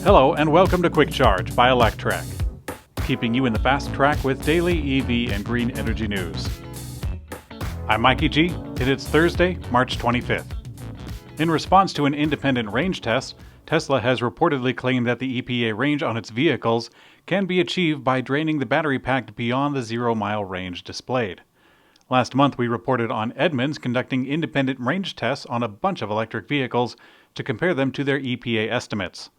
Hello and welcome to Quick Charge by Electrek, keeping you in the fast track with daily EV and green energy news. I'm Mikey G, and it's Thursday, March 25th. In response to an independent range test, Tesla has reportedly claimed that the EPA range on its vehicles can be achieved by draining the battery pack beyond the 0-mile range displayed. Last month, we reported on Edmunds conducting independent range tests on a bunch of electric vehicles to compare them to their EPA estimates.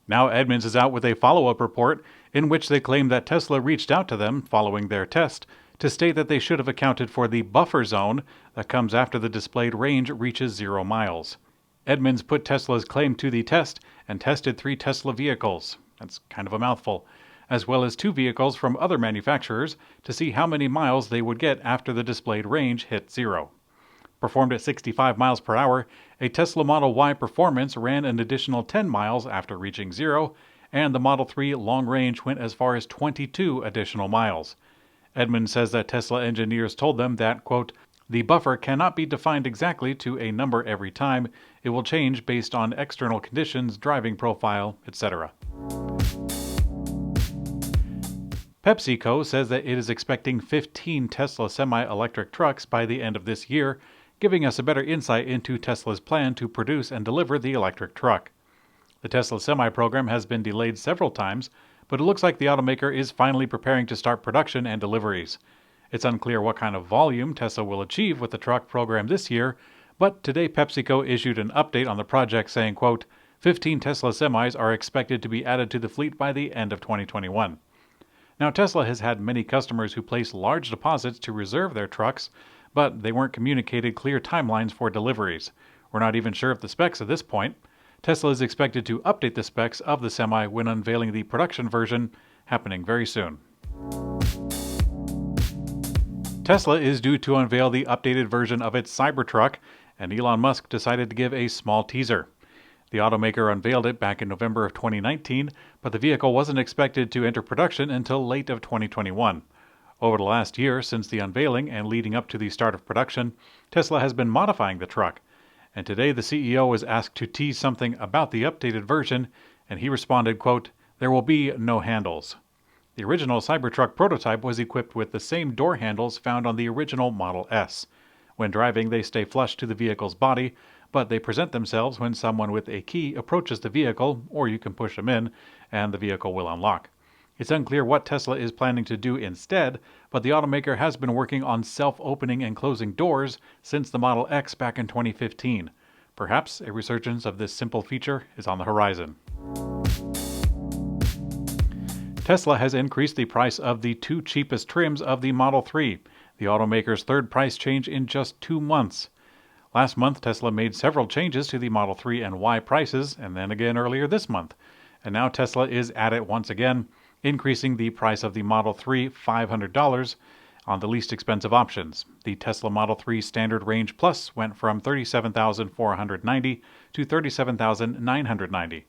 Now Edmunds is out with a follow-up report in which they claim that Tesla reached out to them following their test to state that they should have accounted for the buffer zone that comes after the displayed range reaches 0 miles. Edmunds put Tesla's claim to the test and tested 3 Tesla vehicles, that's kind of a mouthful, as well as 2 vehicles from other manufacturers to see how many miles they would get after the displayed range hit 0. Performed at 65 miles per hour, a Tesla Model Y Performance ran an additional 10 miles after reaching 0, and the Model 3 long range went as far as 22 additional miles. Edmunds says that Tesla engineers told them that, quote, the buffer cannot be defined exactly to a number every time. It will change based on external conditions, driving profile, etc. PepsiCo says that it is expecting 15 Tesla semi-electric trucks by the end of this year, giving us a better insight into Tesla's plan to produce and deliver the electric truck. The Tesla Semi program has been delayed several times, but it looks like the automaker is finally preparing to start production and deliveries. It's unclear what kind of volume Tesla will achieve with the truck program this year, but today PepsiCo issued an update on the project saying, quote, 15 Tesla semis are expected to be added to the fleet by the end of 2021. Now, Tesla has had many customers who place large deposits to reserve their trucks, but they weren't communicated clear timelines for deliveries. We're not even sure of the specs at this point. Tesla is expected to update the specs of the Semi when unveiling the production version, happening very soon. Tesla is due to unveil the updated version of its Cybertruck, and Elon Musk decided to give a small teaser. The automaker unveiled it back in November of 2019, but the vehicle wasn't expected to enter production until late of 2021. Over the last year, since the unveiling and leading up to the start of production, Tesla has been modifying the truck. And today the CEO was asked to tease something about the updated version, and he responded, quote, there will be no handles. The original Cybertruck prototype was equipped with the same door handles found on the original Model S. When driving, they stay flush to the vehicle's body, but they present themselves when someone with a key approaches the vehicle, or you can push them in, and the vehicle will unlock. It's unclear what Tesla is planning to do instead, but the automaker has been working on self-opening and closing doors since the Model X back in 2015. Perhaps a resurgence of this simple feature is on the horizon. Tesla has increased the price of the 2 cheapest trims of the Model 3, the automaker's third price change in just 2 months. Last month, Tesla made several changes to the Model 3 and Y prices, and then again earlier this month. And now Tesla is at it once again, increasing the price of the Model 3 $500 on the least expensive options. The Tesla Model 3 Standard Range Plus went from $37,490 to $37,990.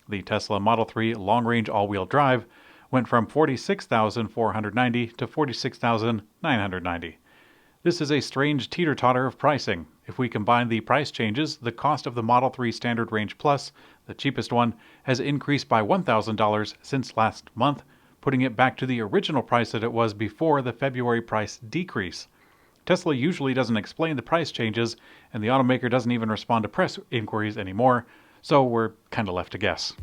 The Tesla Model 3 Long Range All-Wheel Drive went from $46,490 to $46,990. This is a strange teeter-totter of pricing. If we combine the price changes, the cost of the Model 3 Standard Range Plus, the cheapest one, has increased by $1,000 since last month, putting it back to the original price that it was before the February price decrease. Tesla usually doesn't explain the price changes, and the automaker doesn't even respond to press inquiries anymore, so we're kind of left to guess.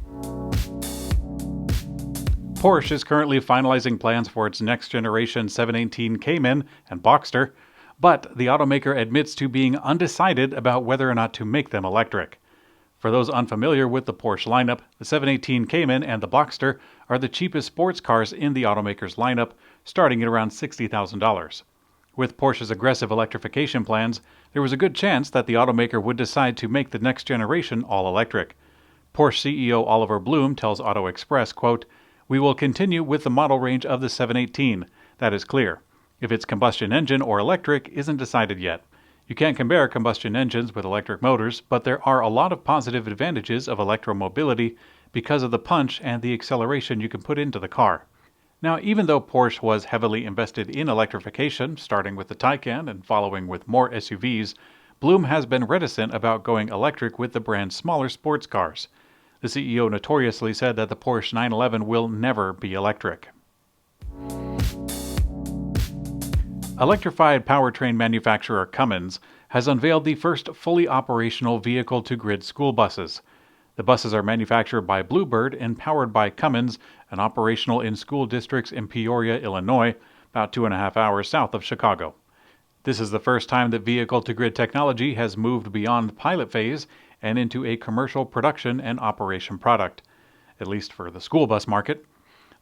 Porsche is currently finalizing plans for its next-generation 718 Cayman and Boxster, but the automaker admits to being undecided about whether or not to make them electric. For those unfamiliar with the Porsche lineup, the 718 Cayman and the Boxster are the cheapest sports cars in the automaker's lineup, starting at around $60,000. With Porsche's aggressive electrification plans, there was a good chance that the automaker would decide to make the next generation all-electric. Porsche CEO Oliver Blume tells Auto Express, quote, we will continue with the model range of the 718. That is clear. If it's combustion engine or electric isn't decided yet. You can't compare combustion engines with electric motors, but there are a lot of positive advantages of electromobility because of the punch and the acceleration you can put into the car. Now, even though Porsche was heavily invested in electrification, starting with the Taycan and following with more SUVs, Blume has been reticent about going electric with the brand's smaller sports cars. The CEO notoriously said that the Porsche 911 will never be electric. Electrified powertrain manufacturer Cummins has unveiled the first fully operational vehicle-to-grid school buses. The buses are manufactured by Bluebird and powered by Cummins and operational in school districts in Peoria, Illinois, about 2.5 hours south of Chicago. This is the first time that vehicle-to-grid technology has moved beyond pilot phase and into a commercial production and operation product, at least for the school bus market.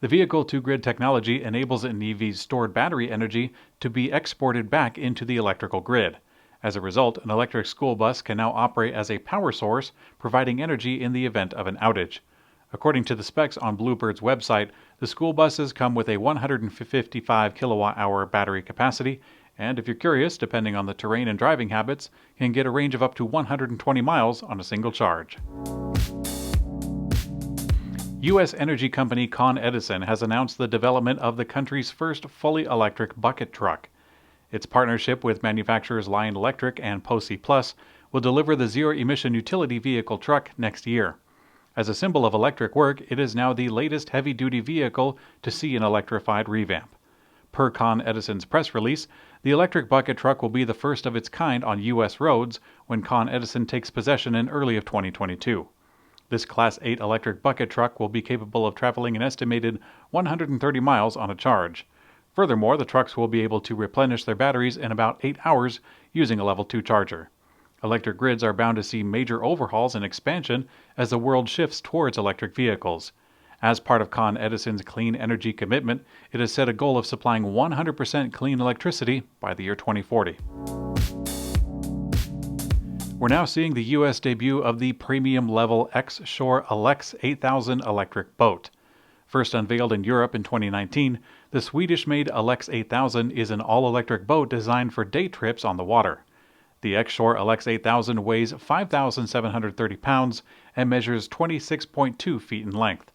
The vehicle-to-grid technology enables an EV's stored battery energy to be exported back into the electrical grid. As a result, an electric school bus can now operate as a power source, providing energy in the event of an outage. According to the specs on Bluebird's website, the school buses come with a 155 kilowatt-hour battery capacity, and if you're curious, depending on the terrain and driving habits, can get a range of up to 120 miles on a single charge. U.S. energy company Con Edison has announced the development of the country's first fully electric bucket truck. Its partnership with manufacturers Lion Electric and Posse Plus will deliver the zero-emission utility vehicle truck next year. As a symbol of electric work, it is now the latest heavy-duty vehicle to see an electrified revamp. Per Con Edison's press release, the electric bucket truck will be the first of its kind on U.S. roads when Con Edison takes possession in early of 2022. This Class 8 electric bucket truck will be capable of traveling an estimated 130 miles on a charge. Furthermore, the trucks will be able to replenish their batteries in about 8 hours using a Level 2 charger. Electric grids are bound to see major overhauls and expansion as the world shifts towards electric vehicles. As part of Con Edison's clean energy commitment, it has set a goal of supplying 100% clean electricity by the year 2040. We're now seeing the U.S. debut of the premium-level X-Shore Alex 8000 electric boat. First unveiled in Europe in 2019, the Swedish-made Alex 8000 is an all-electric boat designed for day trips on the water. The X-Shore Alex 8000 weighs 5,730 pounds and measures 26.2 feet in length.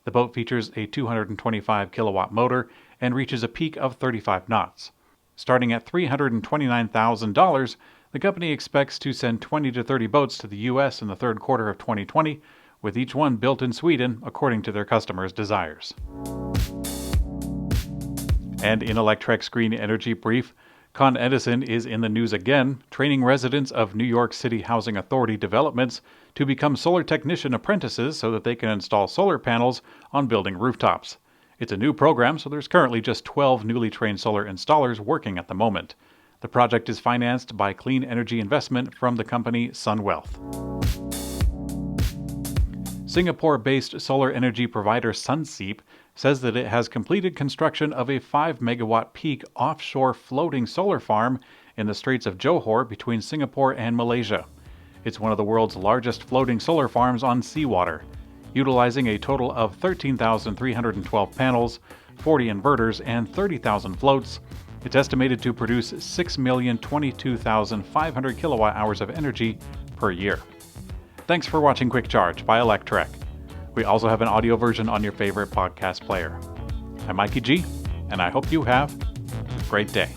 The boat features a 225 kilowatt motor and reaches a peak of 35 knots. Starting at $329,000, the company expects to send 20 to 30 boats to the U.S. in the third quarter of 2020, with each one built in Sweden according to their customers' desires. And in Electrek's Green Energy Brief, Con Edison is in the news again, training residents of New York City Housing Authority developments to become solar technician apprentices so that they can install solar panels on building rooftops. It's a new program, so there's currently just 12 newly trained solar installers working at the moment. The project is financed by clean energy investment from the company SunWealth. Singapore-based solar energy provider Sunseap says that it has completed construction of a 5-megawatt peak offshore floating solar farm in the Straits of Johor between Singapore and Malaysia. It's one of the world's largest floating solar farms on seawater. Utilizing a total of 13,312 panels, 40 inverters, and 30,000 floats, it's estimated to produce 6,022,500 kilowatt hours of energy per year. Thanks for watching Quick Charge by Electrek. We also have an audio version on your favorite podcast player. I'm Mikey G, and I hope you have a great day.